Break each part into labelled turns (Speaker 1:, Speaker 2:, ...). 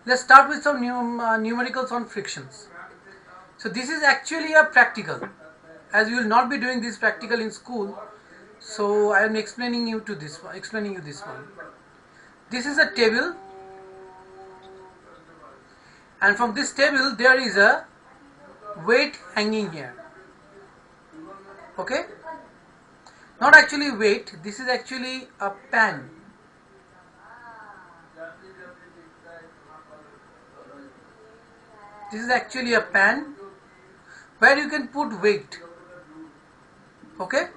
Speaker 1: Let's start with some numericals on frictions. So this is actually a practical, as you will not be doing this practical in school. So I am explaining you this one. This is a table, and from this table there is a weight hanging here. Okay, not actually weight. This is actually a pan. This is actually a pan where you can put weight. Okay,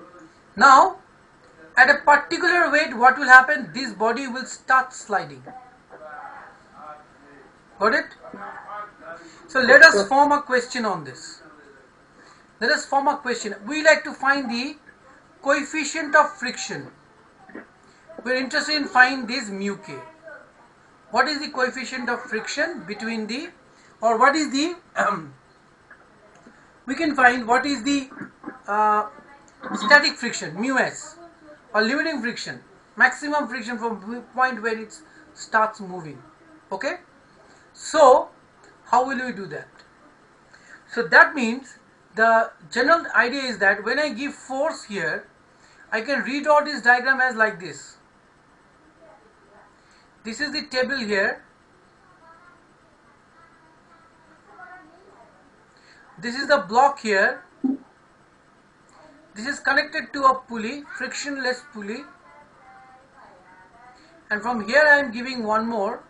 Speaker 1: now at a particular weight, what will happen? This body will start sliding. Got it? So let us form a question on this. Let us form a question. We like to find the coefficient of friction. We are interested in finding this mu k. What is the coefficient of friction between the, or what is the, we can find what is the static friction, mu s, or limiting friction, maximum friction from point where it starts moving. Okay? So, how will we do that? So that means the general idea is that when I give force here, I can redraw this diagram as like this. This is the table here. This is the block here. This is connected to a pulley, frictionless pulley. And from here I am giving one more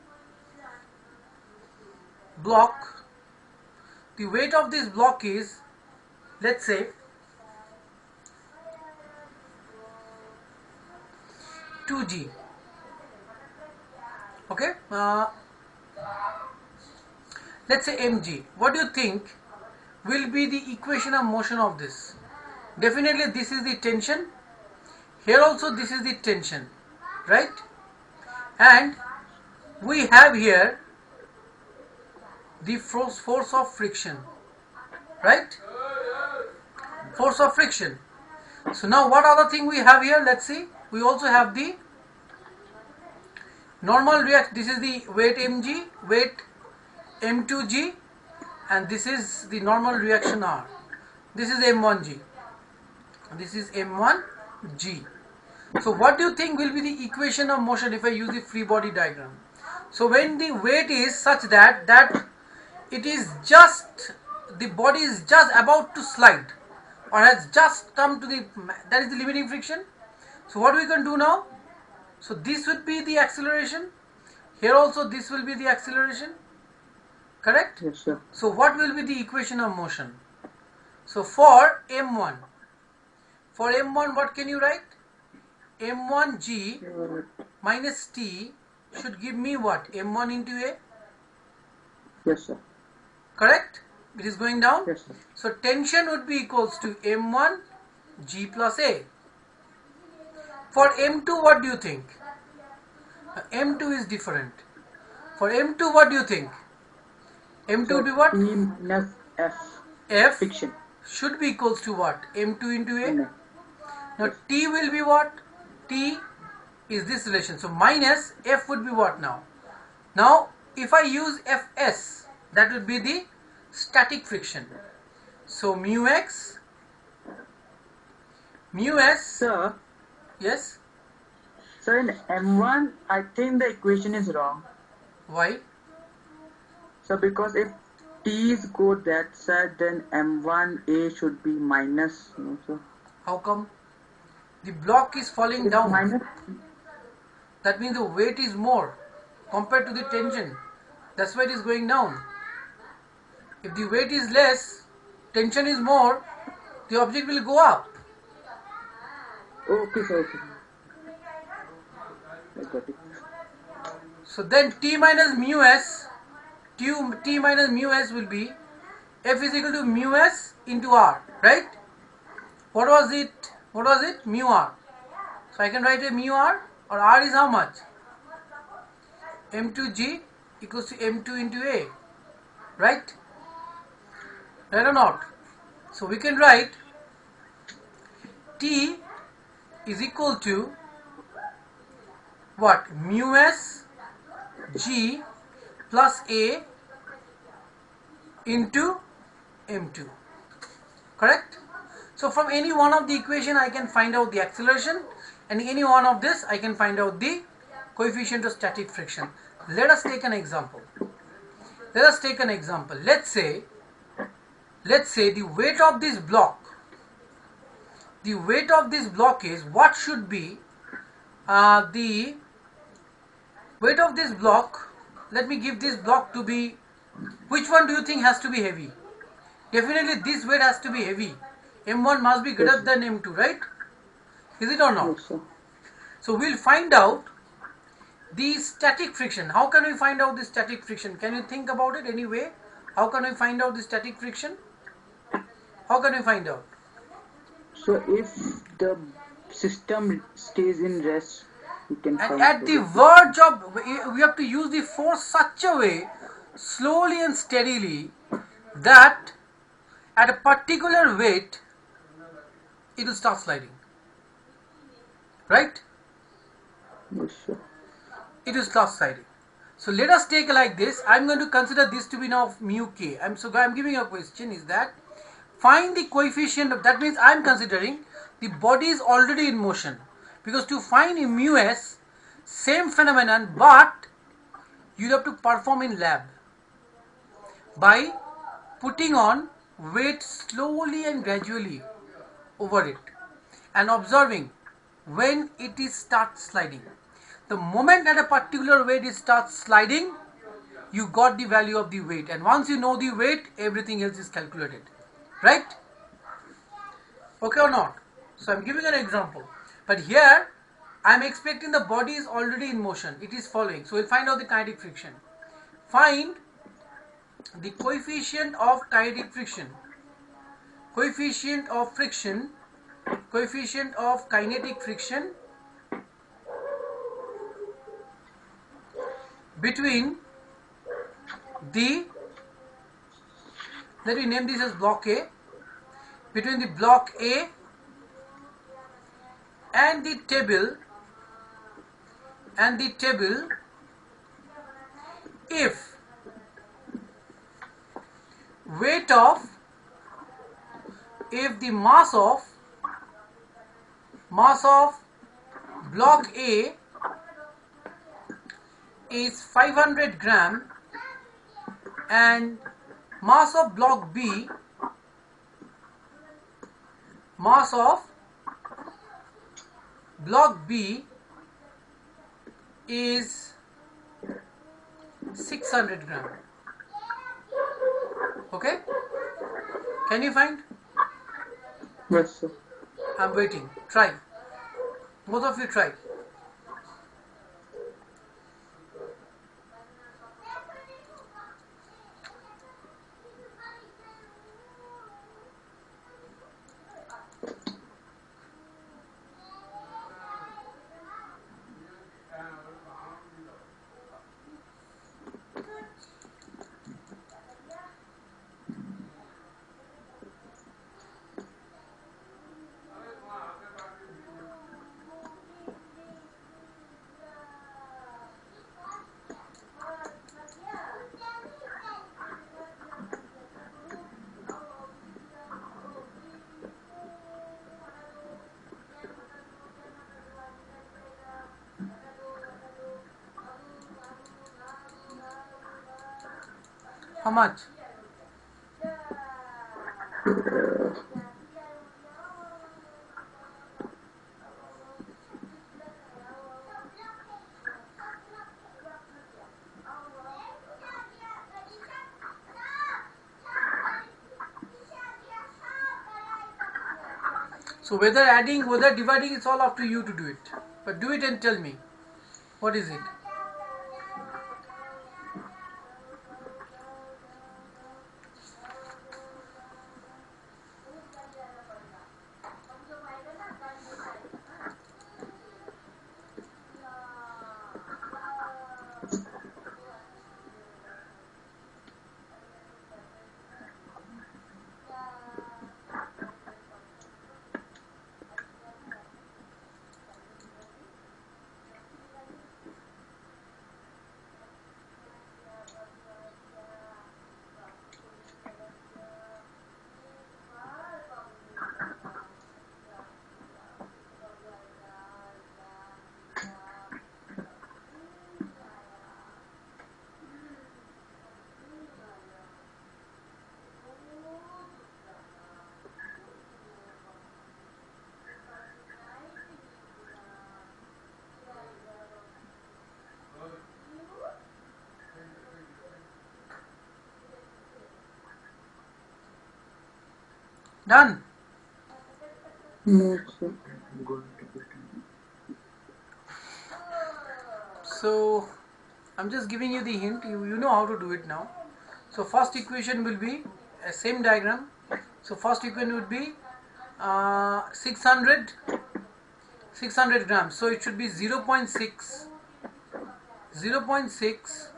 Speaker 1: block. The weight of this block is, let's say, 2g. Okay, let's say mg. What do you think will be the equation of motion of this? Definitely this is the tension. Here also this is the tension, right? And we have here the force of friction, right? Force of friction. So now what other thing we have here? Let's see. We also have the normal reaction. This is the weight mg, weight m2g, and this is the normal reaction r. This is m1g. This is m1g. So what do you think will be the equation of motion if I use the free body diagram? So when the weight is such that it is just, the body is just about to slide, or has just come to the, that is the limiting friction. So what we can do now? So this would be the acceleration. Here also this will be the acceleration. Correct?
Speaker 2: Yes, sir.
Speaker 1: So what will be the equation of motion? So for m1, what can you write? m1g minus t should give me what? m1 into a.
Speaker 2: Yes, sir.
Speaker 1: Correct? It is going down.
Speaker 2: Yes, sir.
Speaker 1: So tension would be equals to m1 g plus a. For m2, what do you think? M2 is different. For m2, what do you think? M2 would be what?
Speaker 2: T minus F.
Speaker 1: F
Speaker 2: Friction.
Speaker 1: should be equals to what? M2 into a.
Speaker 2: No.
Speaker 1: Now T will be what? T is this relation. So minus F would be what now? Now if I use Fs, that would be the static friction. So mu s,
Speaker 2: Sir,
Speaker 1: yes.
Speaker 2: sir, in M1, I think the equation is wrong.
Speaker 1: Why?
Speaker 2: So because if T is go that side, then M1A should be minus. No, sir.
Speaker 1: How come? The block is falling down.
Speaker 2: Minus.
Speaker 1: That means the weight is more compared to the tension. That's why it is going down. If the weight is less, tension is more, the object will go up.
Speaker 2: Okay, sir. Okay. I got it.
Speaker 1: So then T minus mu s, T minus mu s will be F is equal to mu s into R, right? What was it? Mu R. So I can write a mu R, or R is how much? M2G equals to M2 into A, right? Right or not? So we can write T is equal to what? Mu s G plus A into m2. Correct? So from any one of the equation I can find out the acceleration, and any one of this I can find out the coefficient of static friction. Let us take an example. Let's say the weight of this block. The weight of this block is what should be the weight of this block. Let me give this block to be, which one do you think has to be heavy? Definitely this weight has to be heavy. M1 must be greater than M2, right? Is it or not?
Speaker 2: Yes, sir.
Speaker 1: So we'll find out the static friction. How can we find out the static friction? Can you think about it any way? How can we find out the static friction? How can we find out?
Speaker 2: So if the system stays in rest, you can
Speaker 1: And
Speaker 2: find
Speaker 1: at the verge of, we have to use the force such a way, slowly and steadily, that at a particular weight, it will start sliding. Right?
Speaker 2: Yes, sir.
Speaker 1: It will start sliding. So let us take like this. I'm going to consider this to be now mu k. I'm giving a question is that find the coefficient of, that means I'm considering the body is already in motion, because to find a mu s, same phenomenon, but you have to perform in lab by putting on weight slowly and gradually over it and observing when it is starts sliding. The moment at a particular weight it starts sliding, you got the value of the weight, and once you know the weight, everything else is calculated. Right? Okay or not? So I'm giving an example. But here I'm expecting the body is already in motion. It is following. So we'll find out the kinetic friction. Find the coefficient of kinetic friction. Coefficient of friction. Coefficient of kinetic friction between the, let me name this as block A, between the block A and the table if weight of, if the mass of block A is 500 gram and mass of block B is 600 gram. Okay? Can you find?
Speaker 2: Yes, sir.
Speaker 1: I'm waiting. Try. Both of you try. How much? So whether adding, whether dividing, it's all up to you to do it. But do it and tell me. What is it? Done.
Speaker 2: No, sir.
Speaker 1: So I'm just giving you the hint. You know how to do it now. So first equation will be a same diagram. So first equation would be 600 grams. So it should be 0.6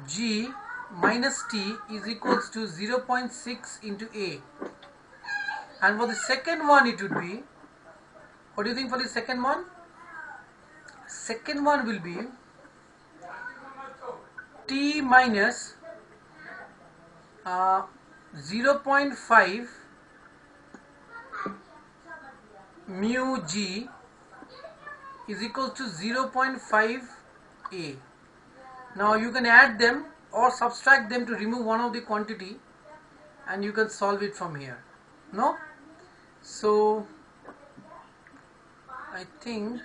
Speaker 1: G minus T is equals to 0.6 into A. And for the second one it would be, what do you think for the second one? Second one will be T minus 0.5 mu G is equal to 0.5 A. Now you can add them or subtract them to remove one of the quantity, and you can solve it from here. No? So I think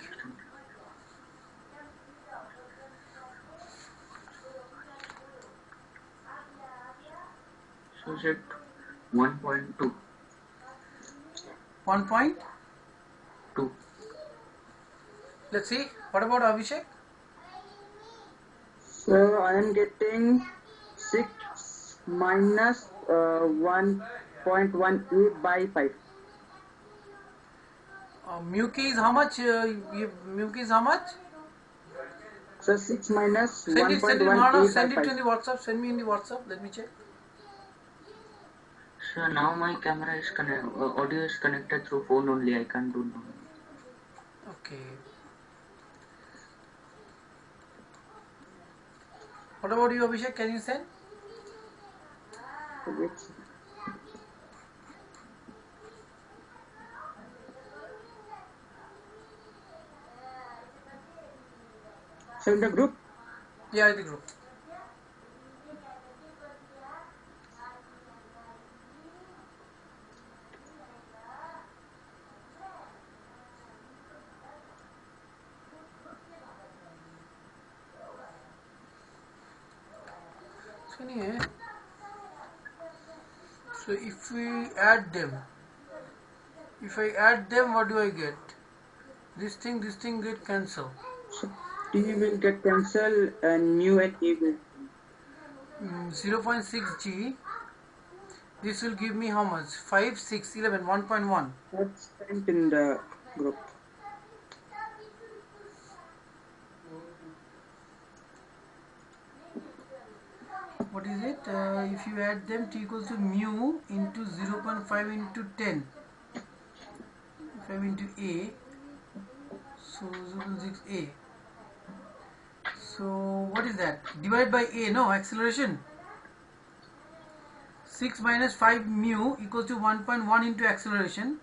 Speaker 2: So is it 1.2?
Speaker 1: 1.2. Let's see. What about Abhishek?
Speaker 2: So I am getting 6 minus 1.18 by 5.
Speaker 1: Mu k is how much? Mu k is how much?
Speaker 2: So 6 minus
Speaker 1: Send it,
Speaker 2: 1.18
Speaker 1: send
Speaker 2: by
Speaker 1: it in
Speaker 2: 5.
Speaker 1: the WhatsApp. Send me in the WhatsApp. Let me check.
Speaker 3: So now my camera is audio is connected through phone only. I can't do now.
Speaker 1: Okay. What about you, Abhishek? Can you send?
Speaker 2: So in the group,
Speaker 1: Yeah, in the group. So if we add them, if I add them, what do I get? This thing get cancelled.
Speaker 2: so T will get cancelled and mu and E will.
Speaker 1: 0.6 G. This will give me how much? 5, 6, 11, 1.1.
Speaker 2: That's sent in the group.
Speaker 1: What is it? If you add them, T equals to mu into 0.5 into 10. 5 into A. So 0.6 A. So what is that? Divided by A, no? Acceleration. 6 minus 5 mu equals to 1.1 into acceleration.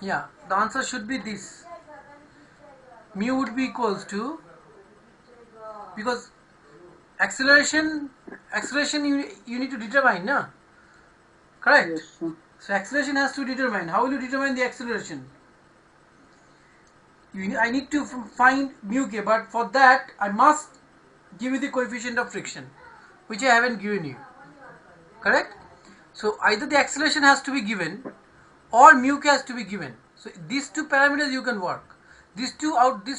Speaker 1: Yeah, the answer should be this. Mu would be equals to, because acceleration you need to determine, no? Correct?
Speaker 2: Yes, sir.
Speaker 1: So acceleration has to determine. How will you determine the acceleration? I need to find mu k, but for that I must give you the coefficient of friction, which I haven't given you. Correct? So either the acceleration has to be given or mu k has to be given. So these two parameters you can work. This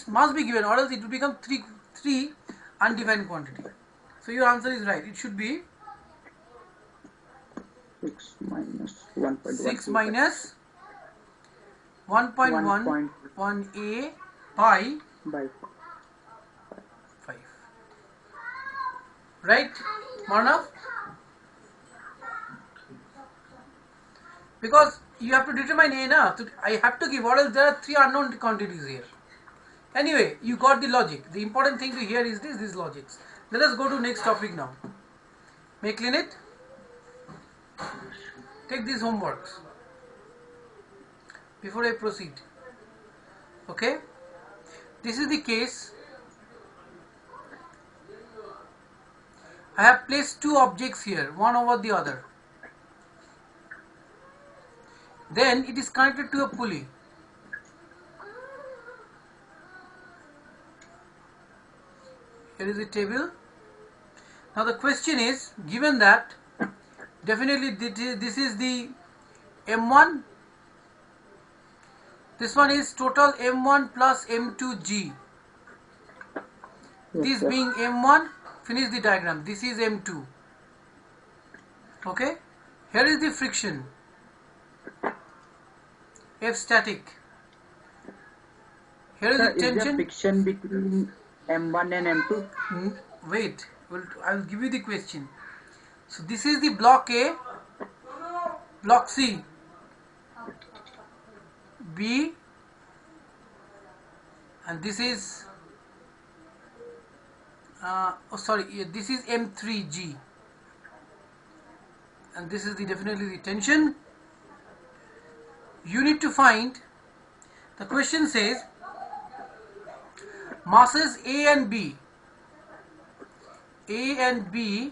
Speaker 1: must be given, or else it will become three undefined quantity. So your answer is right. It should be
Speaker 2: 6 minus 1.1.
Speaker 1: 6 minus 1.1 A by
Speaker 2: by
Speaker 1: 5. Right, Marnav? Because you have to determine A na. So I have to give, or else there are 3 unknown quantities here. Anyway, you got the logic. The important thing to hear is these logics. Let us go to next topic now. May clean it? Take these homeworks before I proceed. Okay? This is the case. I have placed 2 objects here, one over the other. Then it is connected to a pulley. Here is the table. Now the question is, given that definitely this is the M1. This one is total M1 plus M2G.
Speaker 2: Yes,
Speaker 1: This
Speaker 2: sir.
Speaker 1: being M1, finish the diagram. This is M2. Okay. Here is the friction. F static. Here is
Speaker 2: Sir,
Speaker 1: the
Speaker 2: is there
Speaker 1: tension.
Speaker 2: friction between M1 and M2?
Speaker 1: Wait, I will give you the question. So this is the block A, block C, B, and this is this is M3G, and this is definitely the tension. You need to find. The question says masses A and B. A and B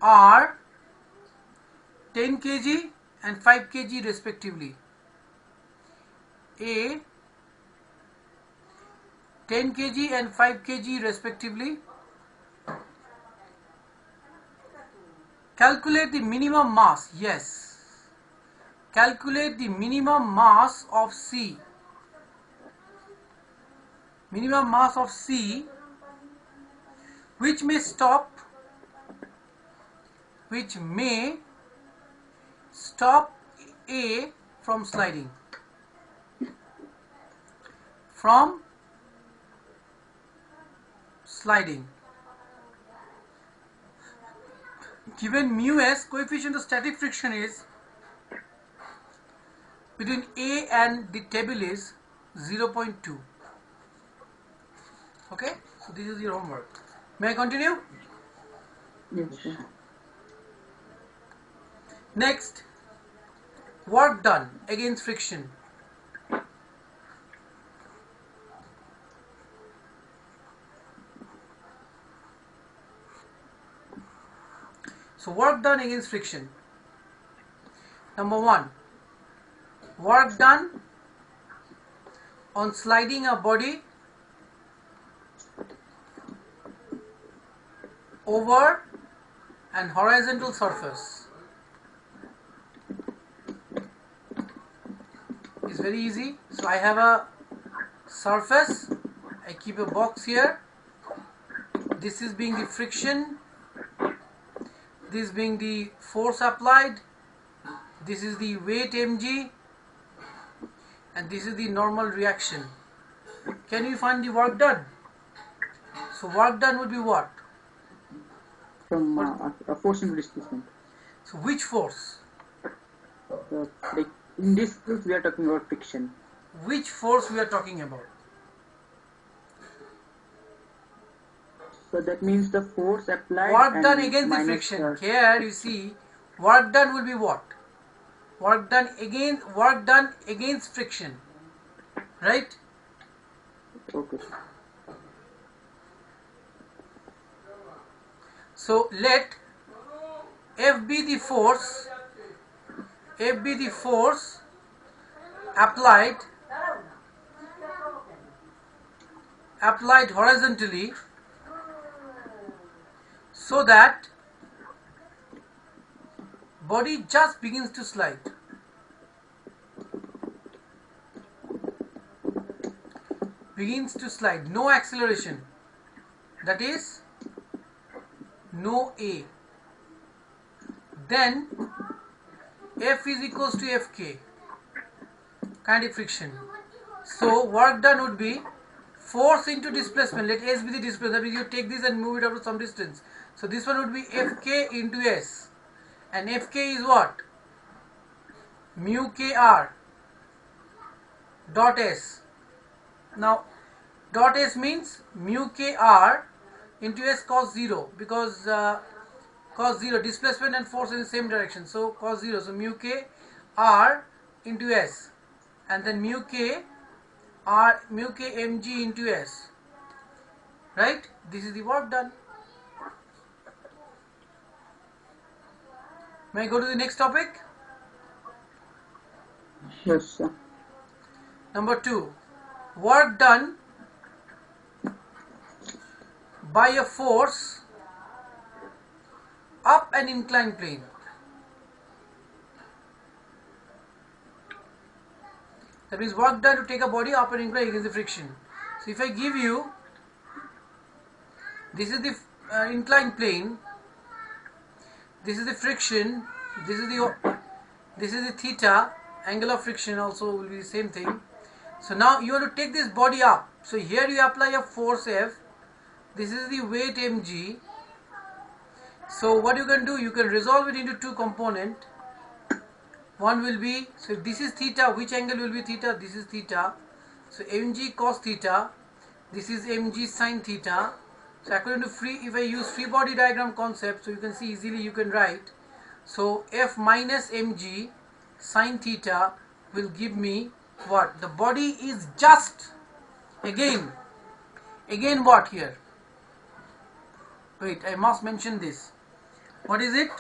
Speaker 1: are 10 kg and 5 kg respectively. A 10 kg and 5 kg respectively. Calculate the minimum mass. Yes. Calculate the minimum mass of C. Minimum mass of C which may stop A from sliding. Given mu s, coefficient of static friction is between A and the table is 0.2. Okay, so this is your homework. May I continue?
Speaker 2: Yes, sir.
Speaker 1: Next, work done against friction. So work done against friction. Number 1, work done on sliding a body over an horizontal surface. It's very easy. So I have a surface, I keep a box here. This is being the friction, this being the force applied, this is the weight mg, and this is the normal reaction. Can you find the work done? So work done would be what?
Speaker 2: From a force into displacement.
Speaker 1: So which force?
Speaker 2: Like in this case, we are talking about friction.
Speaker 1: Which force we are talking about?
Speaker 2: So that means the force applied.
Speaker 1: Work
Speaker 2: and
Speaker 1: done against the
Speaker 2: minus
Speaker 1: friction. Here you see, work done will be what? Work done against friction. Right?
Speaker 2: Okay.
Speaker 1: So let F be the force applied horizontally, so that body just begins to slide. No acceleration, that is no A. Then F is equals to Fk, kinetic friction. So work done would be force into displacement. Let S be the displacement. That means you take this and move it up to some distance. So this one would be Fk into S, and Fk is what? Mu kr dot S. Now dot S means mu kr into S cos 0, because cos 0, displacement and force in the same direction, so cos 0, so mu k r into S, and then mu k mg into S, right? This is the work done. May I go to the next topic?
Speaker 2: Yes, sir.
Speaker 1: Number 2, work done by a force up an inclined plane. That means work done to take a body up and incline against the friction. So if I give you, this is the inclined plane, this is the friction, this is the theta, angle of friction also will be the same thing. So now you want to take this body up. So here you apply a force F. This is the weight mg. So what you can do, you can resolve it into two components. One will be, so if this is theta, which angle will be theta? This is theta. So mg cos theta. This is mg sin theta. So according to if I use free body diagram concept, so you can see easily you can write. So F minus mg sin theta will give me what? The body is just, again what here? Wait, I must mention this. What is it?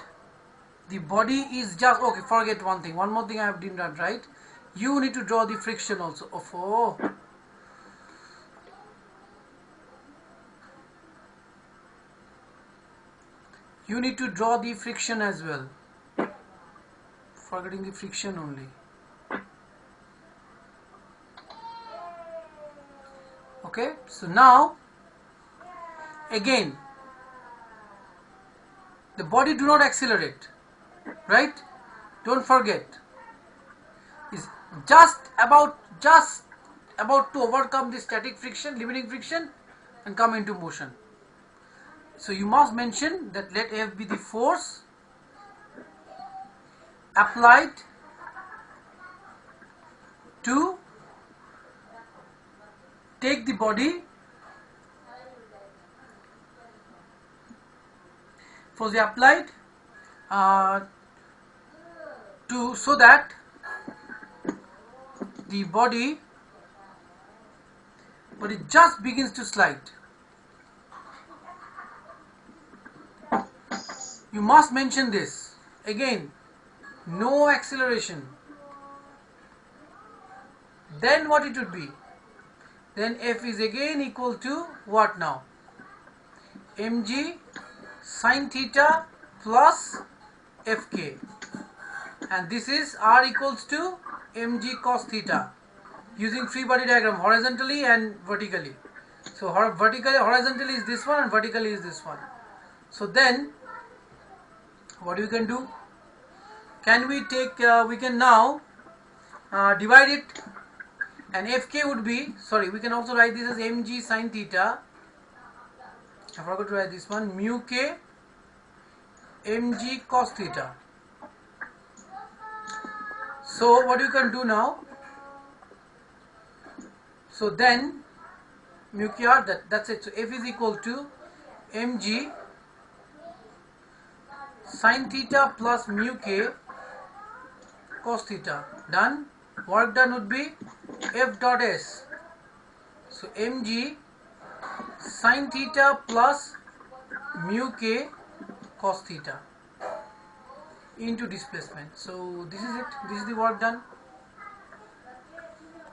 Speaker 1: The body is just, okay, forget one thing. One more thing I have did not write. You need to draw the friction also. Oh. You need to draw the friction as well. Forgetting the friction only. Okay, so now again the body do not accelerate, right? Don't forget, is just about to overcome the static friction, limiting friction, and come into motion. So you must mention that let F be the force applied to take the body, force applied to, so that the body just begins to slide. You must mention this. Again, no acceleration. Then what it would be? Then F is again equal to what now? mg sin theta plus Fk. And this is R equals to mg cos theta. Using free body diagram horizontally and vertically. So horizontally is this one and vertically is this one. So then what we can do? Can we take, we can now divide it, and Fk would be, sorry, we can also write this as mg sin theta. I forgot to write this one, mu k mg cos theta. So what you can do now? So then mu k r, that's it. So F is equal to mg sin theta plus mu k cos theta. Done. Work done would be F dot S. So mg sin theta plus mu k cos theta into displacement. So this is it. This is the work done.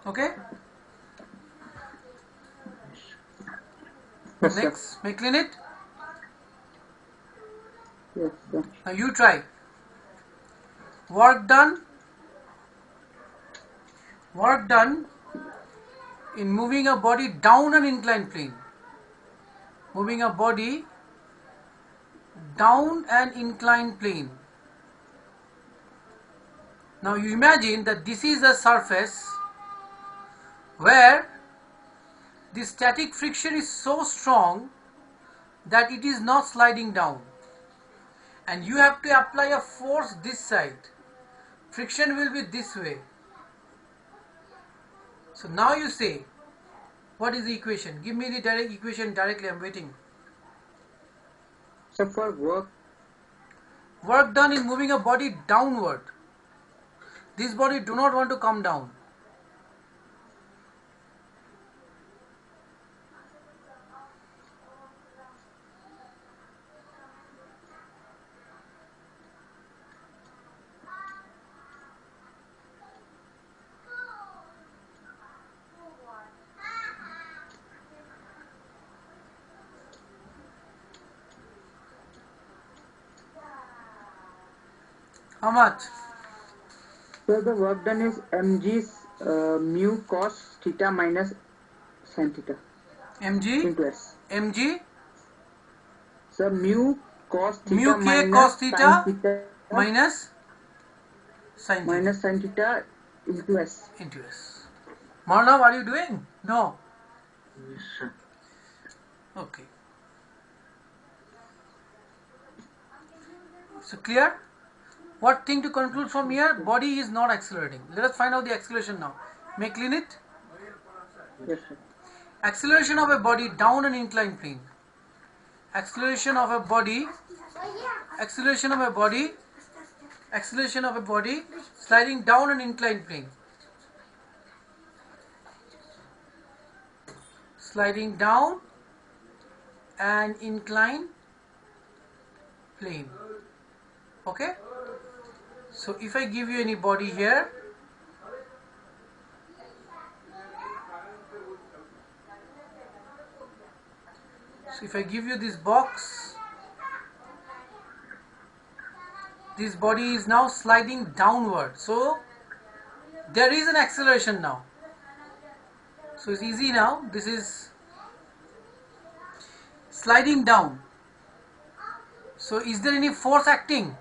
Speaker 1: Okay.
Speaker 2: Yes, sir.
Speaker 1: Next, make clean it.
Speaker 2: Yes, sir.
Speaker 1: Now you try. Work done. Work done in moving a body down an inclined plane. Moving a body down an inclined plane. Now you imagine that this is a surface where the static friction is so strong that it is not sliding down, and you have to apply a force this side. Friction will be this way. So now you say, what is the equation? Give me the direct equation directly, I am waiting.
Speaker 2: So for
Speaker 1: Work done in moving a body downward. This body do not want to come down. How much?
Speaker 2: So the work done is mg mu cos theta minus sin theta
Speaker 1: mg
Speaker 2: into s.
Speaker 1: mg
Speaker 2: So mu cos theta
Speaker 1: mu k
Speaker 2: minus
Speaker 1: cos
Speaker 2: sin
Speaker 1: theta
Speaker 2: theta
Speaker 1: minus sin theta
Speaker 2: minus sin theta into s.
Speaker 1: into s. Marnav, are you doing? No.
Speaker 3: Yes, sir.
Speaker 1: Okay. So clear? What thing to conclude from here? Body is not accelerating. Let us find out the acceleration now. May clean it.
Speaker 2: Yes, sir.
Speaker 1: Acceleration of a body down an inclined plane. Acceleration of a body. Acceleration of a body. Acceleration of a body sliding down an inclined plane. Sliding down an inclined plane. Okay? So if I give you any body here, so if I give you this box, this body is now sliding downward. So there is an acceleration now. So it's easy now. This is sliding down. So is there any force acting?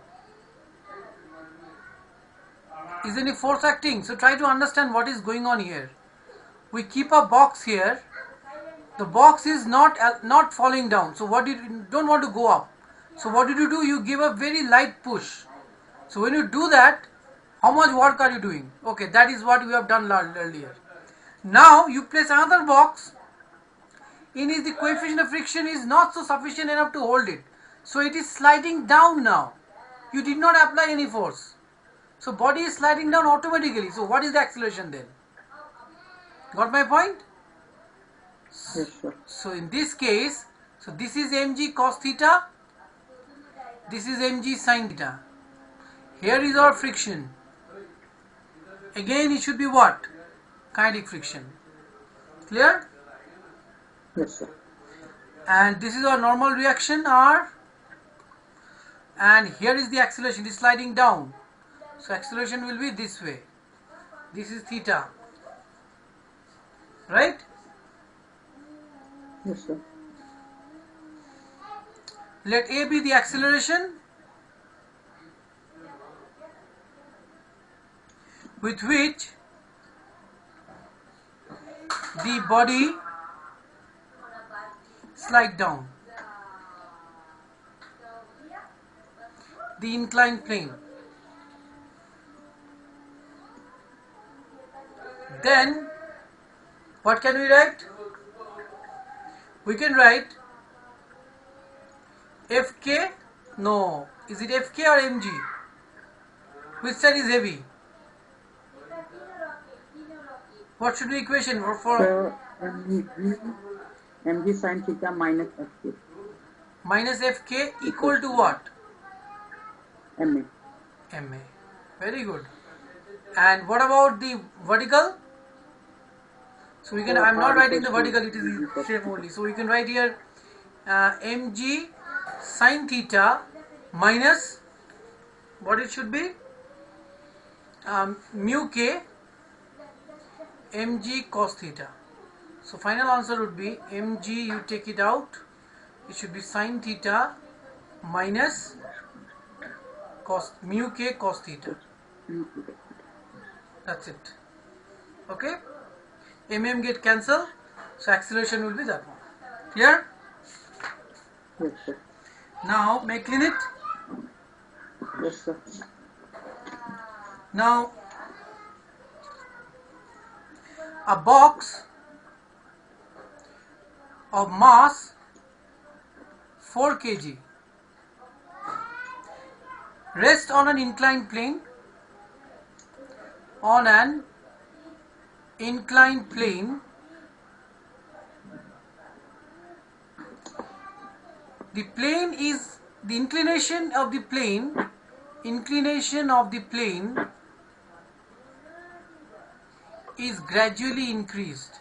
Speaker 1: Is there any force acting? So try to understand what is going on here. We keep a box here. The box is not falling down. So what you don't want to go up. So what did you do? You give a very light push. So when you do that, how much work are you doing? Okay, that is what we have done earlier. Now you place another box in which the coefficient of friction is not so sufficient enough to hold it. So it is sliding down now. You did not apply any force. So body is sliding down automatically. So what is the acceleration then? Got my point?
Speaker 2: Yes, sir.
Speaker 1: So in this case, so this is mg cos theta. This is mg sin theta. Here is our friction. Again it should be what? Kinetic friction. Clear?
Speaker 2: Yes, sir.
Speaker 1: And this is our normal reaction R. And here is the acceleration. It is sliding down. So acceleration will be this way. This is theta. Right?
Speaker 2: Yes, sir.
Speaker 1: Let A be the acceleration with which the body slide down the inclined plane. Then what can we write? We can write Fk. No, is it Fk or mg? Which side is heavy? What should be equation for
Speaker 2: So mg sin theta minus fk.
Speaker 1: minus Fk equal to what?
Speaker 2: ma.
Speaker 1: Ma. Very good. And what about the vertical? So we can, I am not writing the vertical, it is the shape only. So we can write here mg sin theta minus, what it should be? Mu k mg cos theta. So final answer would be mg, you take it out, it should be sin theta minus cos mu k cos theta. That's it. Okay? Get cancel. So acceleration will be that one. Clear?
Speaker 2: Yes, sir.
Speaker 1: Now may I clean it?
Speaker 2: Yes, sir.
Speaker 1: Now a box of mass 4 kg rests on an inclined plane. On an inclined plane, the plane is the inclination of the plane is gradually increased.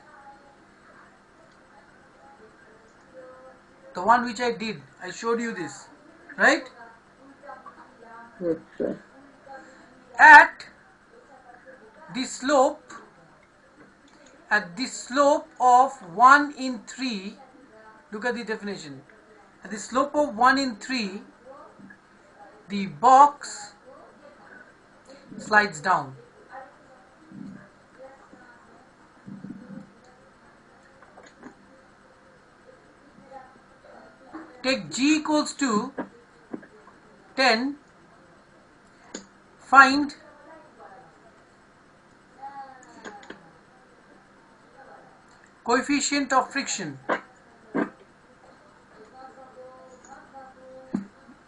Speaker 1: The one which I did, I showed you this, right?
Speaker 2: Yes, sir.
Speaker 1: At the slope at the slope of 1 in 3, look at the definition, at the slope of 1 in 3, the box slides down. Take G equals to 10, find coefficient of friction.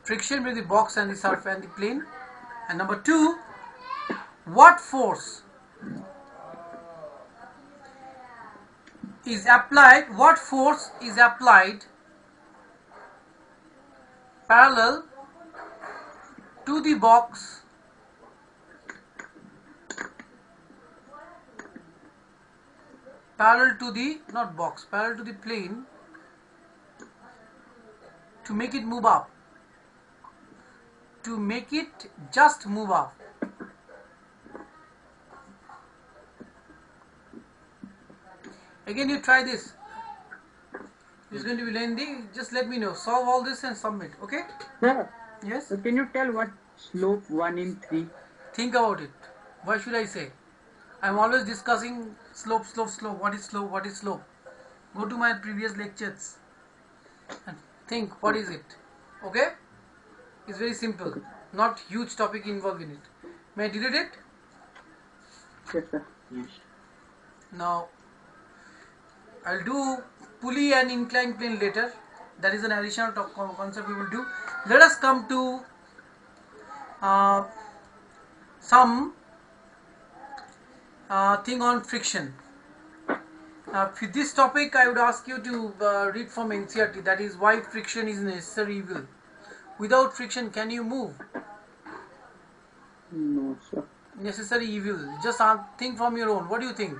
Speaker 1: Friction with the box and the surface and the plane. And number 2, what force is applied, parallel to the box parallel to the plane to make it move up, to make it just move up. Again, you try this. It's going to be lengthy. Just let me know. Solve all this and submit. Okay?
Speaker 2: Sir,
Speaker 1: Yes?
Speaker 2: so can you tell what slope 1 in 3?
Speaker 1: Think about it. What should I say? I'm always discussing slope. What is slope? Go to my previous lectures and think what is it. Okay? It's very simple. Not huge topic involved in it. May I delete it?
Speaker 2: Yes, sir.
Speaker 3: Yes.
Speaker 1: Now, I'll do pulley and inclined plane later. That is an additional concept we will do. Let us come to some thing on friction. For this topic, I would ask you to read from NCERT. That is why friction is necessary evil. Without friction, can you move?
Speaker 2: No, sir.
Speaker 1: Necessary evil. Just think from your own. What do you think?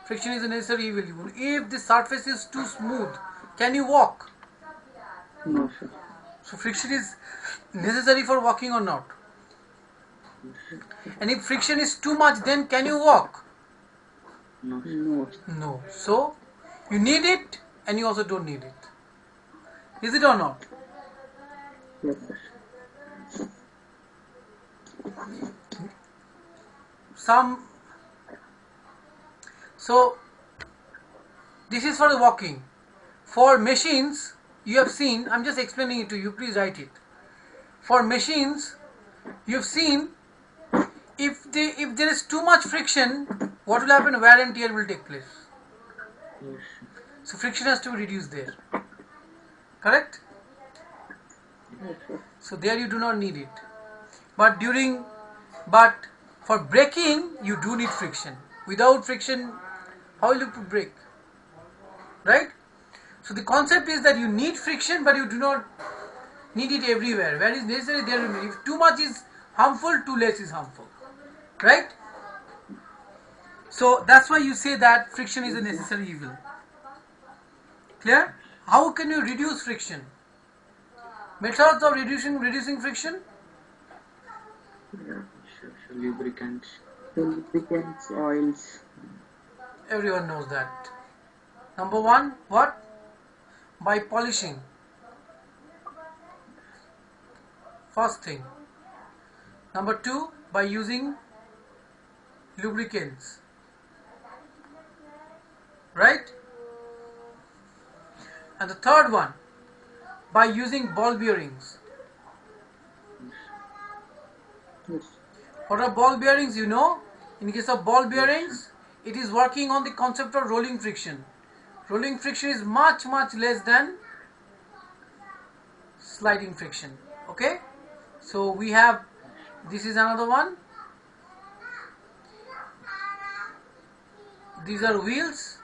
Speaker 1: Friction is a necessary evil. If the surface is too smooth, can you walk?
Speaker 2: No, sir.
Speaker 1: So friction is necessary for walking or not? And if friction is too much, then can you walk?
Speaker 3: No.
Speaker 2: No.
Speaker 1: No. So you need it and you also don't need it. Is it or not?
Speaker 2: Yes, sir.
Speaker 1: So this is for the walking. For machines, you have seen, I'm just explaining it to you, please write it. For machines, you've seen if there is too much friction, what will happen? Wear and tear will take place.
Speaker 3: Yes.
Speaker 1: So friction has to be reduced there. Correct?
Speaker 2: Yes, sir.
Speaker 1: So there you do not need it. But for braking, you do need friction. Without friction, how will you brake? Right? So the concept is that you need friction, but you do not need it everywhere. Where is necessary, there will be. If too much is harmful, too less is harmful. Right? So that's why you say that friction is a necessary evil. Clear? How can you reduce friction? Methods of reducing friction?
Speaker 2: Yeah.
Speaker 3: Sure. Lubricants.
Speaker 2: Lubricants, oils.
Speaker 1: Everyone knows that. Number 1, what? By polishing. First thing. Number 2, by using lubricants. Right? And the third one, by using ball bearings.
Speaker 2: Yes.
Speaker 1: What are ball bearings? You know, in case of ball bearings, it is working on the concept of rolling friction. Rolling friction is much less than sliding friction. Okay? So we have, this is another one. These are wheels.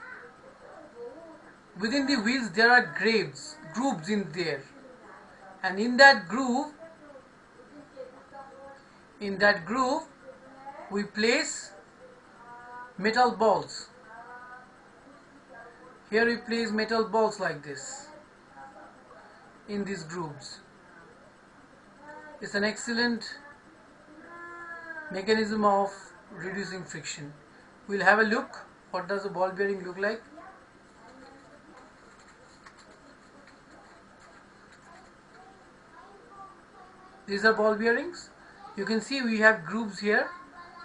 Speaker 1: Within the wheels there are grooves in there. And in that groove, we place metal balls. Here we place metal balls like this in these grooves. It's an excellent mechanism of reducing friction. We'll have a look What does the ball bearing look like? These are ball bearings. You can see we have grooves here.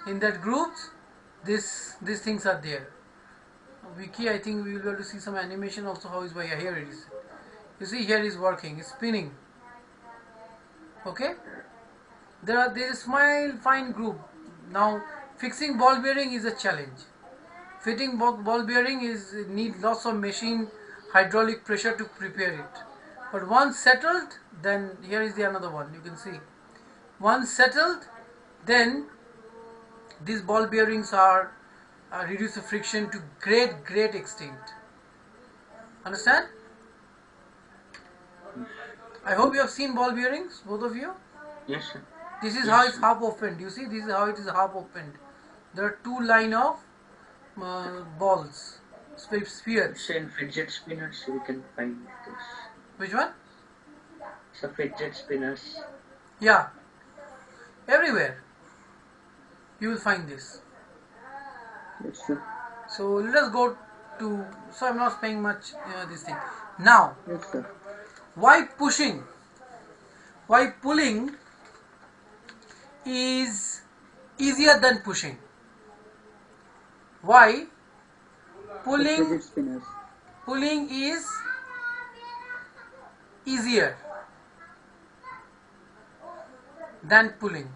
Speaker 1: In that grooves, these things are there. Wiki, I think we will be able to see some animation also. How is why here it is. You see here is working, it's spinning. Okay. There is small fine groove. Now fixing ball bearing is a challenge. Fitting ball bearing is need lots of machine hydraulic pressure to prepare it. But once settled, then here is the another one. You can see. Once settled, then these ball bearings are reduce the friction to great extent. Understand? I hope you have seen ball bearings, both of you.
Speaker 3: Yes, sir.
Speaker 1: This is
Speaker 3: Yes,
Speaker 1: how it's
Speaker 3: sir.
Speaker 1: half opened. You see, this is how it is half opened. There are two line of balls, spheres.
Speaker 3: So in fidget spinners, we can find this.
Speaker 1: Which one?
Speaker 3: So fidget spinners.
Speaker 1: Yeah, everywhere you will find this.
Speaker 2: Yes, sir.
Speaker 1: So let us go to. So I'm not spending much this thing. Now,
Speaker 2: Yes, sir.
Speaker 1: why pushing? Why pulling is easier than pushing? Why pulling?
Speaker 2: Fidget spinners.
Speaker 1: Pulling is easier than pulling.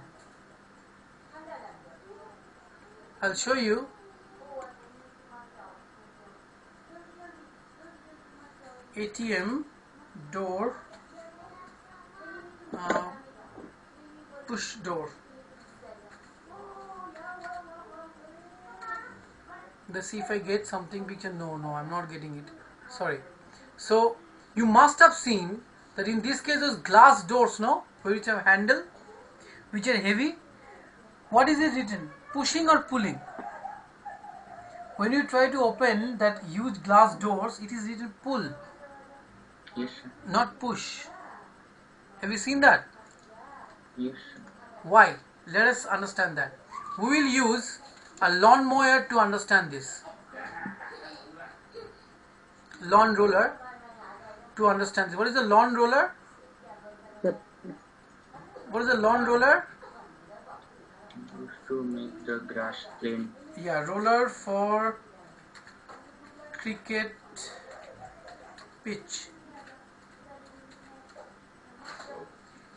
Speaker 1: I'll show you. ATM door, push door. Let's see if I get something picture. No, I'm not getting it. Sorry. So you must have seen that in this case those glass doors, no, which have handle, which are heavy. What is it written? Pushing or pulling? When you try to open that huge glass doors, it is written pull,
Speaker 3: Yes, sir.
Speaker 1: not push. Have you seen that?
Speaker 3: Yes, sir.
Speaker 1: Why? Let us understand that. We will use a lawnmower to understand this. Lawn roller to understand this. What is a lawn roller?
Speaker 2: Yep.
Speaker 1: What is a lawn roller?
Speaker 3: Used to make the grass plain.
Speaker 1: Yeah, roller for cricket pitch.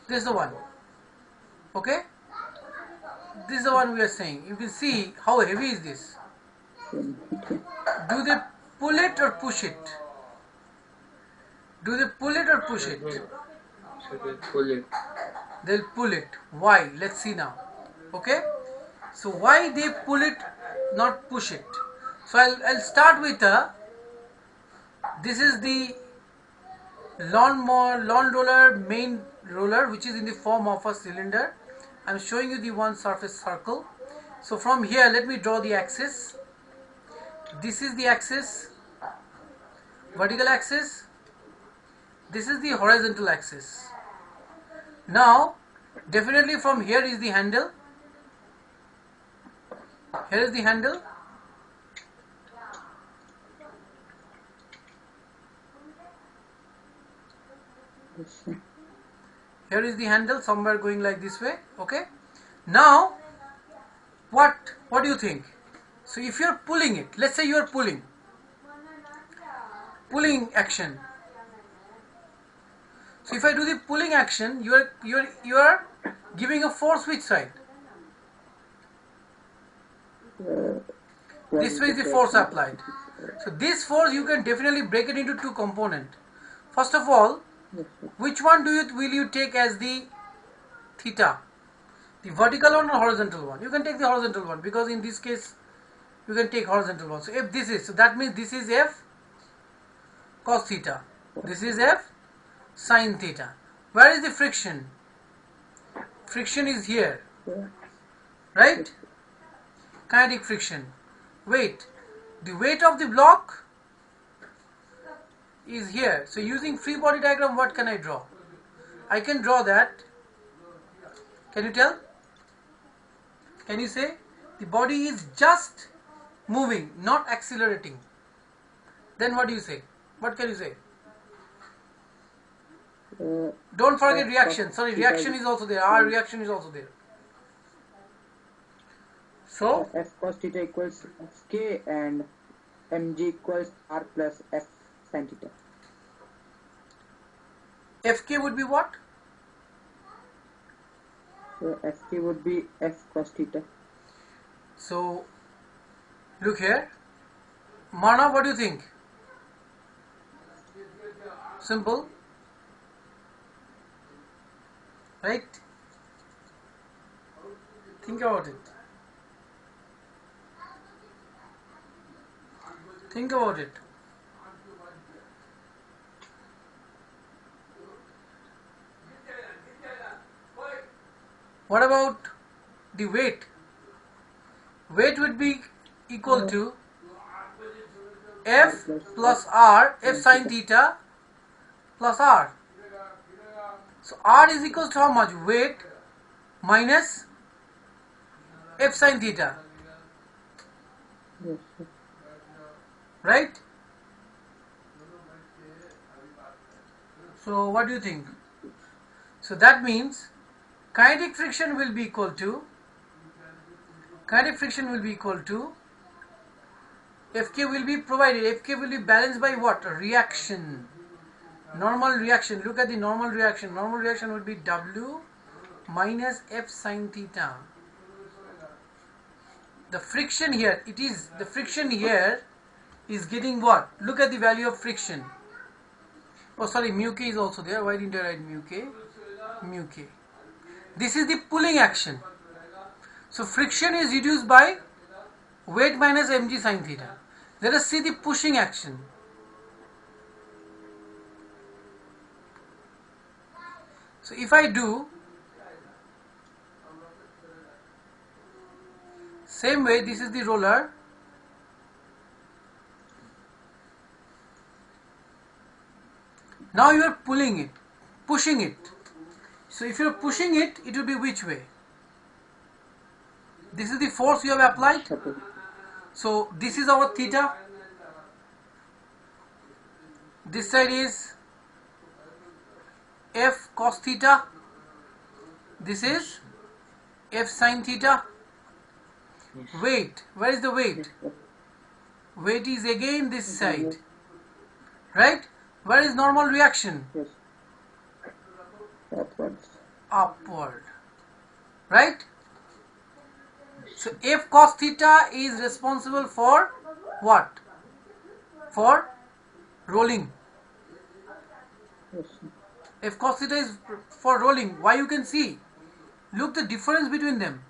Speaker 1: This is the one. Okay? This is the one we are saying. You can see how heavy is this.
Speaker 2: Okay.
Speaker 1: Do they pull it or push it? Do they pull it or push it?
Speaker 3: So they pull it.
Speaker 1: They'll pull it. Why? Let's see now. Okay? So why they pull it, not push it? So I'll start with this is the lawn roller, main roller, which is in the form of a cylinder. I'm showing you the one surface circle. So from here, let me draw the axis. This is the axis, vertical axis. This is the horizontal axis. Now, definitely from here is the handle. Here is the handle.
Speaker 2: Yes, sir.
Speaker 1: Here is the handle, somewhere going like this way. Okay. Now, what do you think? So if you are pulling it, let's say you are pulling action. So if I do the pulling action, you are giving a force which side? This way is the force applied. So this force you can definitely break it into two components. First of all,
Speaker 2: Yes, sir.
Speaker 1: which one will you take as the theta? The vertical one or horizontal one? You can take the horizontal one, because in this case you can take horizontal one. So if this is, so that means this is F cos theta. This is F sin theta. Where is the friction? Friction is here,
Speaker 2: Yeah.
Speaker 1: right? Kinetic friction. Weight. The weight of the block is here. So using free body diagram, what can I draw? I can draw that. Can you tell? Can you say? The body is just moving, not accelerating. Then what do you say? What can you say? Don't forget
Speaker 2: F
Speaker 1: reaction.
Speaker 2: cos
Speaker 1: Sorry,
Speaker 2: theta
Speaker 1: reaction is also there. Our reaction is also there. So,
Speaker 2: F cos theta equals Fk and mg equals r plus f sin theta.
Speaker 1: Fk would be what?
Speaker 2: So Fk would be f cos theta.
Speaker 1: So, look here. Mana, what do you think? Simple. Right? Think about it. Think about it. What about the weight? Weight would be equal to F plus R, F sin theta plus R. So R is equal to how much? Weight minus F sin theta.
Speaker 2: Yes, sir.
Speaker 1: Right? So what do you think? So that means kinetic friction will be equal to Fk will be provided. Fk will be balanced by what? Reaction. Normal reaction. Look at the normal reaction. Normal reaction would be W minus F sin theta. The friction here, the friction here is getting what? Look at the value of friction. Oh, sorry, mu k is also there. Why didn't I write mu k? Mu k. This is the pulling action. So friction is reduced by weight minus mg sin theta. Let us see the pushing action. So if I do same way, this is the roller. Now you are pulling it, pushing it. So if you are pushing it, it will be which way? This is the force you have applied.
Speaker 2: Okay.
Speaker 1: So this is our theta. This side is F cos theta. This is F sin theta.
Speaker 3: Yes.
Speaker 1: Weight. Where is the weight?
Speaker 2: Yes, sir.
Speaker 1: Weight is again this side. Right? Where is normal reaction?
Speaker 2: Yes. Upwards.
Speaker 1: Upward. Right? So F cos theta is responsible for what? For rolling.
Speaker 2: Yes, sir.
Speaker 1: F cos theta is for rolling. Why you can see? Look the difference between them.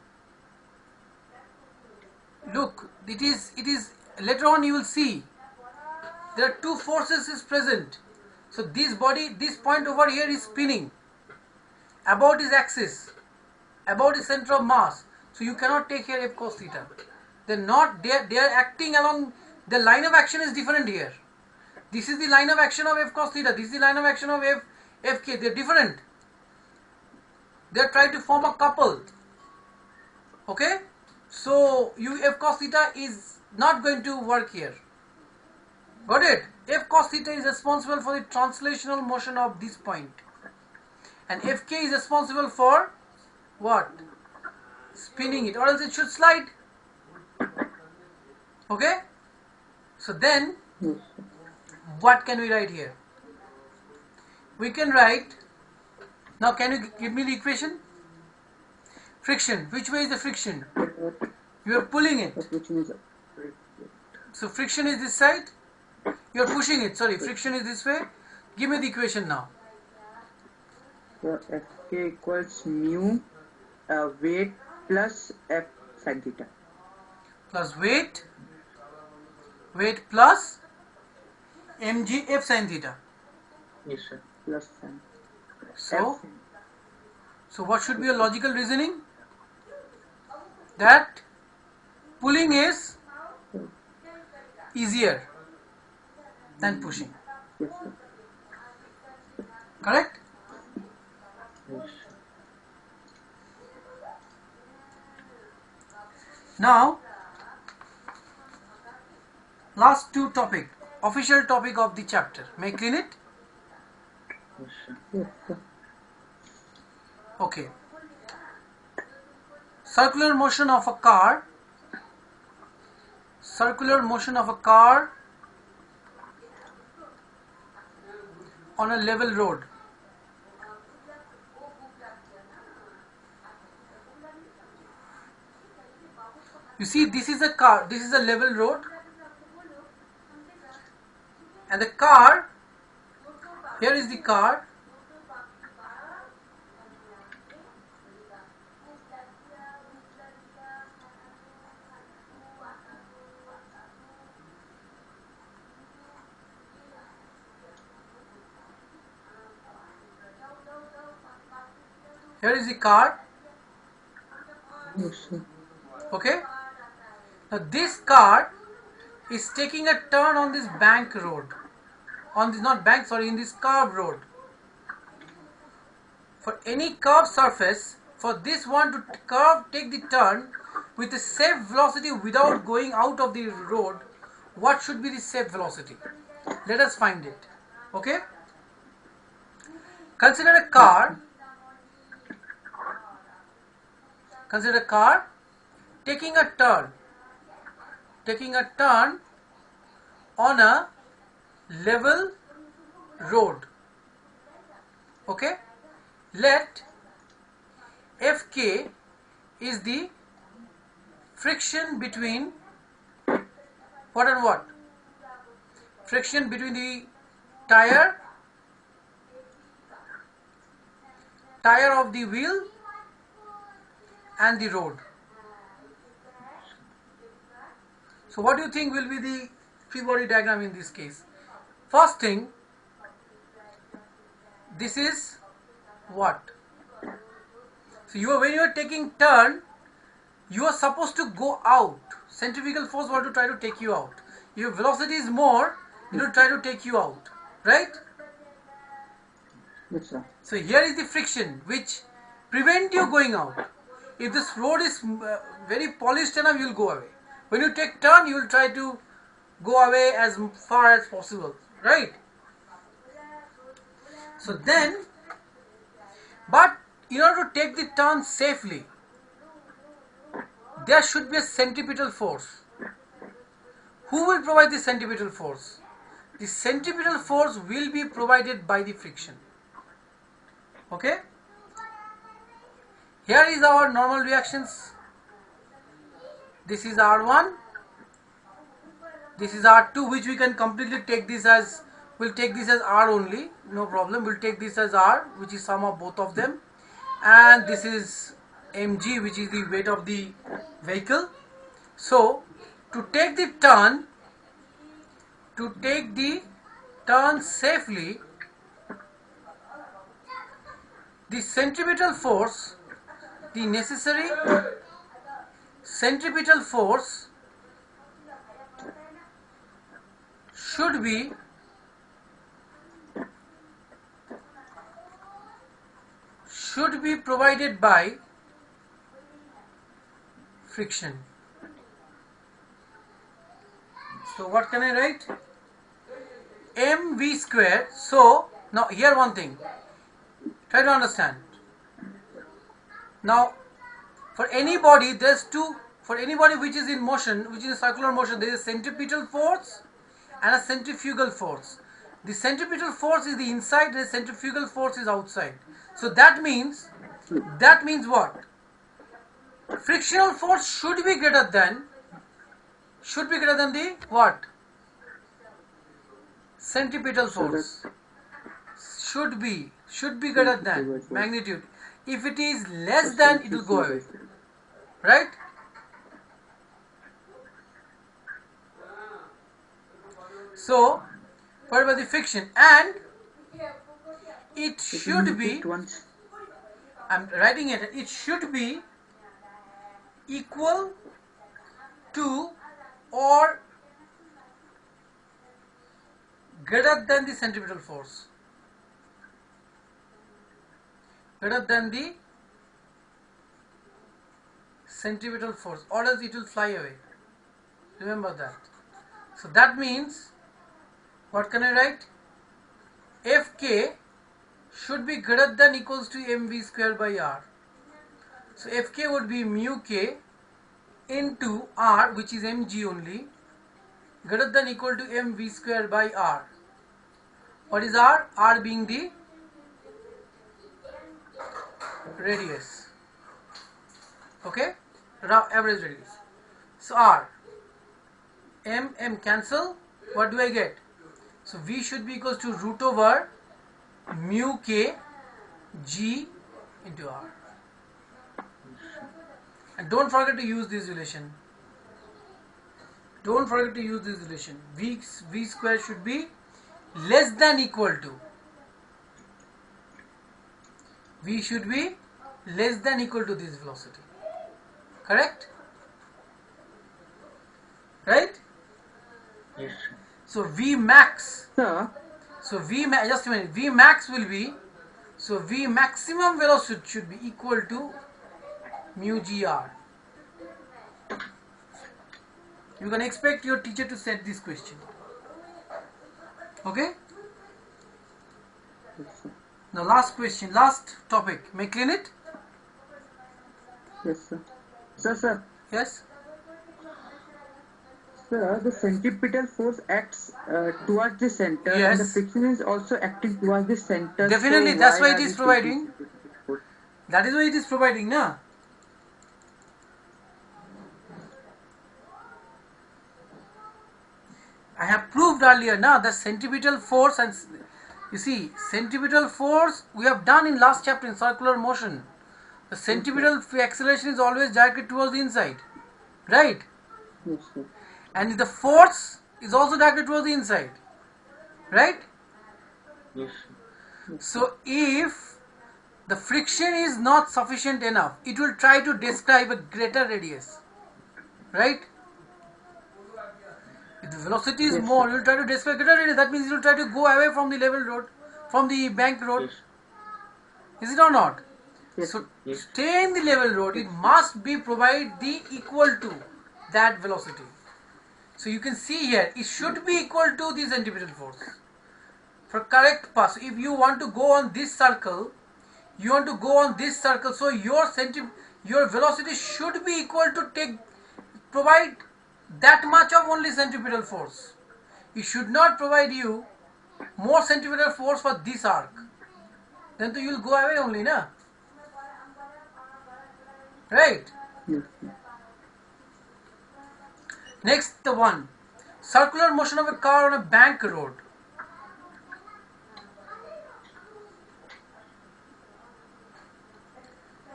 Speaker 1: Look, it is later on you will see there are two forces is present. So this body, this point over here is spinning about its axis, about its center of mass. So you cannot take here F cos theta. They're not, they are acting along, the line of action is different here. This is the line of action of F cos theta, this is the line of action of Fk, they're different. They're trying to form a couple. Okay? So F cos theta is not going to work here. Got it? F cos theta is responsible for the translational motion of this point. And Fk is responsible for what? Spinning it, or else it should slide. Okay? So then,
Speaker 2: Yes, sir.
Speaker 1: what can we write here? We can write, now can you give me the equation? Friction. Which way is the friction? You are pulling it.
Speaker 2: Which means
Speaker 1: So friction is this side. You are pushing it. Sorry, friction is this way. Give me the equation now.
Speaker 2: so Fk equals mu weight plus f sin theta.
Speaker 1: Plus weight plus mg f sin theta.
Speaker 3: Yes, sir.
Speaker 2: Plus sin.
Speaker 1: So,
Speaker 2: F sin.
Speaker 1: so what should be your logical reasoning? That pulling is easier than pushing.
Speaker 2: Yes, sir.
Speaker 1: Correct?
Speaker 3: Yes.
Speaker 1: Now, last two topic, official topic of the chapter. May I clean it?
Speaker 3: Yes, sir.
Speaker 2: Yes, sir.
Speaker 1: Okay. Circular motion of a car. Circular motion of a car on a level road. You see, this is a car, this is a level road, and the car, here is the car, here is the car,
Speaker 2: Yes, sir.
Speaker 1: okay. Now this car is taking a turn on this bank road, on this, not bank, sorry, in this curved road. For any curved surface, for this one to take the turn with a safe velocity without going out of the road, what should be the safe velocity? Let us find it. Okay? Consider a car. Consider a car taking a turn on a level road. Okay? Let Fk is the friction between what and what? Friction between the tire of the wheel and the road. So what do you think will be the free body diagram in this case? First thing, this is what? So when you are taking turn, you are supposed to go out. Centrifugal force want to try to take you out. If your velocity is more, it will try to take you out, right?
Speaker 2: Yes, sir.
Speaker 1: So here is the friction which prevent you going out. If this road is very polished enough, you will go away. When you take turn, you will try to go away as far as possible, right? So then, but in order to take the turn safely, there should be a centripetal force. Who will provide the centripetal force? The centripetal force will be provided by the friction. Okay? Here is our normal reactions. This is R1. This is R2, which we can completely take this as, we'll take this as R only, no problem. We'll take this as R, which is sum of both of them. And this is mg, which is the weight of the vehicle. So, to take the turn safely, the centripetal force, the necessary centripetal force should be provided by friction. So what can I write? mv square. So now here one thing, try to understand. Now for any body, there's two. For any body which is in motion, which is in circular motion, there is a centripetal force and a centrifugal force. The centripetal force is the inside, the centrifugal force is outside. So that means what? Frictional force should be greater than the what? Centripetal force. Should be greater than magnitude. If it is less than, it will go away. Right? So, what about the friction? And it should be, I'm writing it, it should be equal to or greater than the centripetal force. Greater than the centripetal force, or else it will fly away. Remember that. So that means, what can I write? Fk should be greater than equals to mv square by r. So Fk would be mu k into r, which is mg only, greater than equal to mv square by r. What is r? R being the radius. Okay, average radius. So r, m cancel. What do I get? So v should be equals to root over mu k g into r. And don't forget to use this relation. Don't forget to use this relation. V square should be less than equal to. V should be less than equal to this velocity. Correct? Right?
Speaker 3: Yes, sir.
Speaker 1: So V max.
Speaker 2: Sir,
Speaker 1: So just a minute. V max will be. So V maximum velocity should be equal to mu gr. You can expect your teacher to set this question. Okay?
Speaker 2: yes, sir.
Speaker 1: Now last question, last topic. May I clean it?
Speaker 2: Yes, sir. Sir,
Speaker 1: Yes?
Speaker 2: sir, the centripetal force acts towards the center, and the
Speaker 1: Yes.
Speaker 2: friction is also acting towards the center.
Speaker 1: Definitely,
Speaker 2: so
Speaker 1: that's why
Speaker 2: are
Speaker 1: it is
Speaker 2: the
Speaker 1: providing.
Speaker 2: centripetal force?
Speaker 1: That is why it is providing, na? I have proved earlier, na, that centripetal force and you see, centripetal force we have done in last chapter in circular motion. The centripetal acceleration is always directed towards the inside, right?
Speaker 2: Yes, sir.
Speaker 1: And the force is also directed towards the inside, right?
Speaker 3: Yes, sir.
Speaker 1: So if the friction is not sufficient enough, it will try to describe a greater radius, right? If the velocity is
Speaker 2: Yes,
Speaker 1: more,
Speaker 2: sir.
Speaker 1: you will try to describe greater radius. That means you will try to go away from the level road, from the bank road.
Speaker 3: Yes.
Speaker 1: Is it or not?
Speaker 2: Yes,
Speaker 1: So
Speaker 3: Yes.
Speaker 1: stay in the level road. It must be provide the equal to that velocity. So you can see here, it should be equal to the centripetal force. For correct pass, if you want to go on this circle, so your velocity should be equal to provide that much of only centripetal force. It should not provide you more centripetal force for this arc. Then you will go away only, na? Right?
Speaker 2: yes, sir.
Speaker 1: Next, the one. Circular motion of a car on a bank road.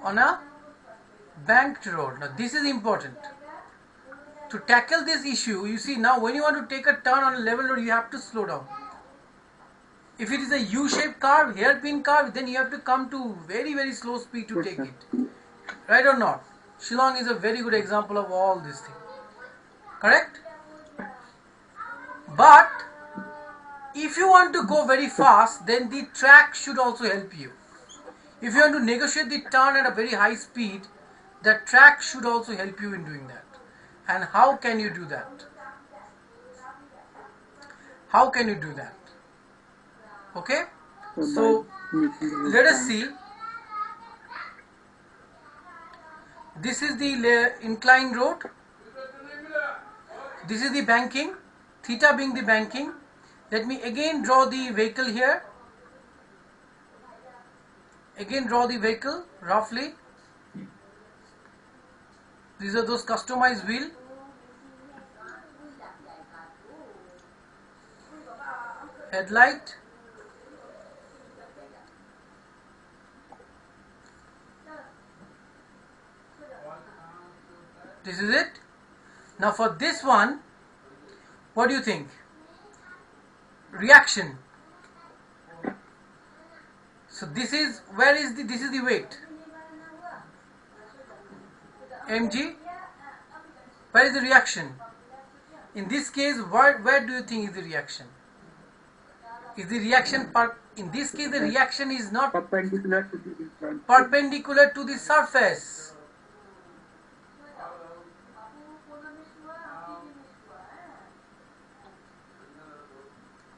Speaker 1: On a banked road. Now this is important. To tackle this issue, you see now when you want to take a turn on a level road, you have to slow down. If it is a U-shaped curve, hairpin curve, then you have to come to very, very slow speed to
Speaker 2: Yes,
Speaker 1: take
Speaker 2: sir.
Speaker 1: it. Right or not? Shillong is a very good example of all these things. Correct? But if you want to go very fast, then the track should also help you. If you want to negotiate the turn at a very high speed, the track should also help you in doing that. And how can you do that? How can you do that? Okay? So
Speaker 2: by making the
Speaker 1: let us
Speaker 2: bank.
Speaker 1: see. This is the inclined road. This is the banking. Theta being the banking. Let me again draw the vehicle here. Again draw the vehicle roughly. These are those customized wheel. Headlight. This is it. Now for this one, what do you think? Reaction. So this is this is the weight. mg. Where is the reaction? In this case, where do you think is the reaction? Is the reaction in this case the reaction is not
Speaker 2: Perpendicular to the inclined.
Speaker 1: perpendicular to the surface.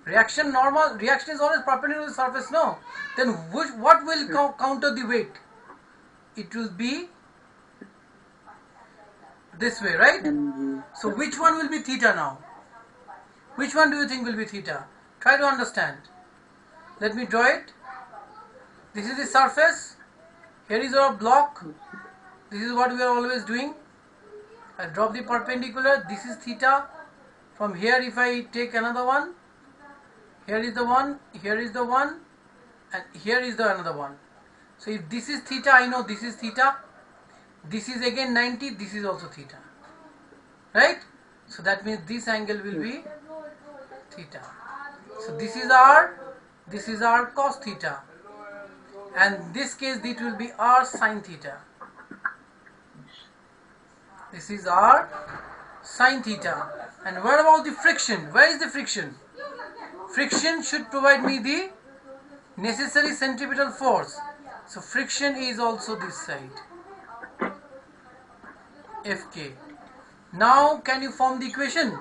Speaker 1: Reaction normal, reaction is always perpendicular to the surface, no? Then what will counter the weight? It will be this way, right?
Speaker 2: mg.
Speaker 1: So which one will be theta now? Which one do you think will be theta? Try to understand. Let me draw it. This is the surface. Here is our block. This is what we are always doing. I drop the perpendicular. This is theta. From here, if I take another one, here is the one, here is the one, and here is the another one. So if this is theta, I know this is theta. This is again 90. This is also theta, right? So that means this angle will be theta. So this is our cos theta, and in this case it will be our sin theta. This is our sin theta. And what about the friction? Where is the friction? Friction should provide me the necessary centripetal force. So friction is also this side, Fk. Now can you form the equation?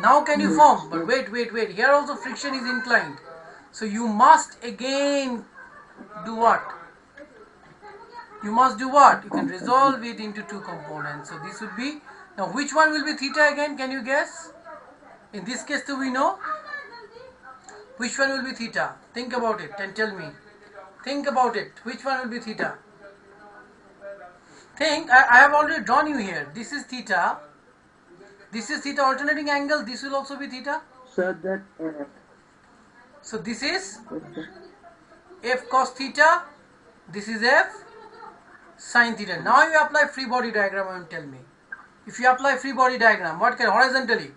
Speaker 1: Now can you form? But wait. Here also friction is inclined. So you must again do what? You must do what? You can resolve it into two components. So this would be, now which one will be theta again? Can you guess? In this case too we know. Which one will be theta? Think about it and tell me. Think about it. Which one will be theta? Think. I have already drawn you here. This is theta. This is theta alternating angle. This will also be theta.
Speaker 2: So that
Speaker 1: So this is f cos theta. This is f sin theta. Now you apply free body diagram and tell me. If you apply free body diagram, what can horizontally?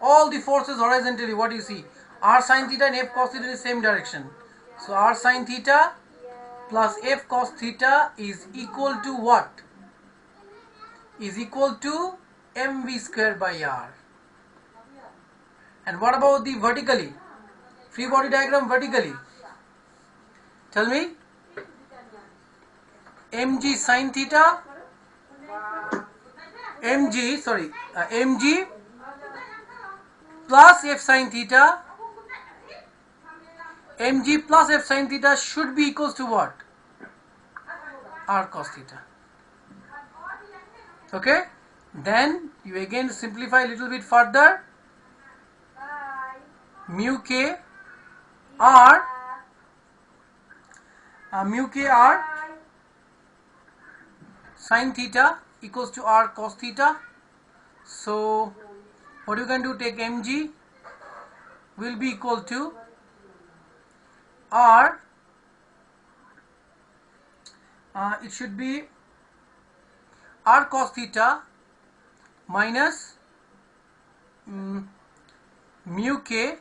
Speaker 1: All the forces horizontally, what do you see? R sin theta and f cos theta in the same direction. So R sin theta plus f cos theta is equal to what? Is equal to mv square by r. And what about the vertically? Free body diagram vertically. Tell me. mg sin theta, mg plus f sin theta, mg plus f sin theta should be equals to what? R cos theta. Okay? Then you again simplify a little bit further. Mu k r sin theta equals to r cos theta. So what you can do, take mg will be equal to r, it should be r cos theta minus mu k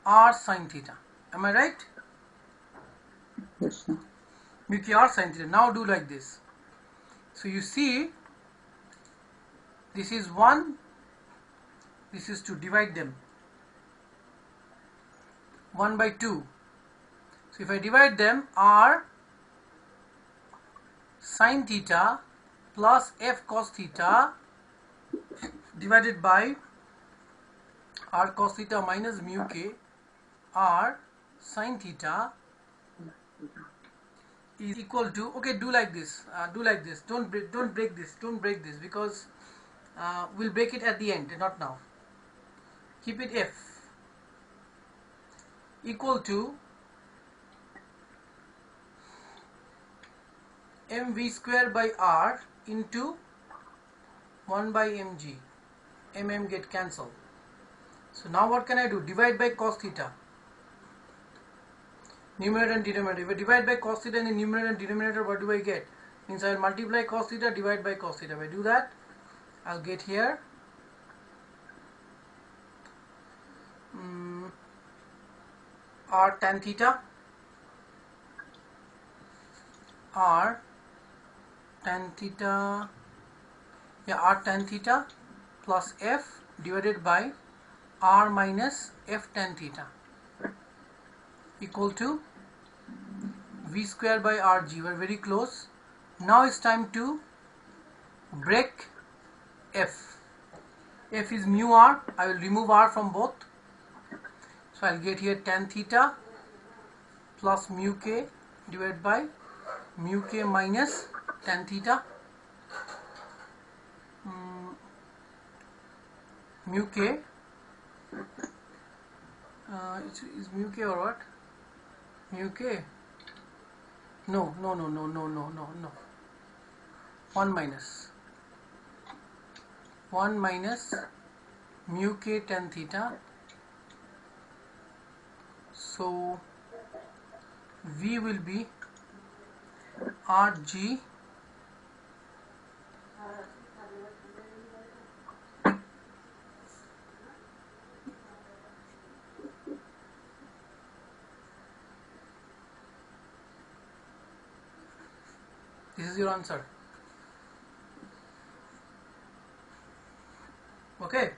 Speaker 1: r sin theta. Am I right?
Speaker 2: yes, sir.
Speaker 1: Mu k r sin theta. Now do like this. So you see, this is 1, this is 2. Divide them. 1 by 2. So if I divide them, r sin theta plus f cos theta divided by r cos theta minus mu k r sin theta is equal to, okay, do like this, don't break this because we'll break it at the end, not now. Keep it f equal to mv square by r into 1 by mg. Get cancelled. So now what can I do? Divide by cos theta. Numerator and denominator. If I divide by cos theta in the numerator and denominator, what do I get? Means I will multiply cos theta, divide by cos theta. If I do that, I'll get here r tan theta, r tan theta plus f divided by r minus f tan theta equal to v square by rg. We're very close. Now it's time to break f. F is mu r. I will remove r from both. So I'll get here tan theta plus mu k divided by mu k minus tan theta. Mu k is mu k or what? Mu k? No. 1 minus mu k tan theta. So V will be Rg This is your answer. Okay.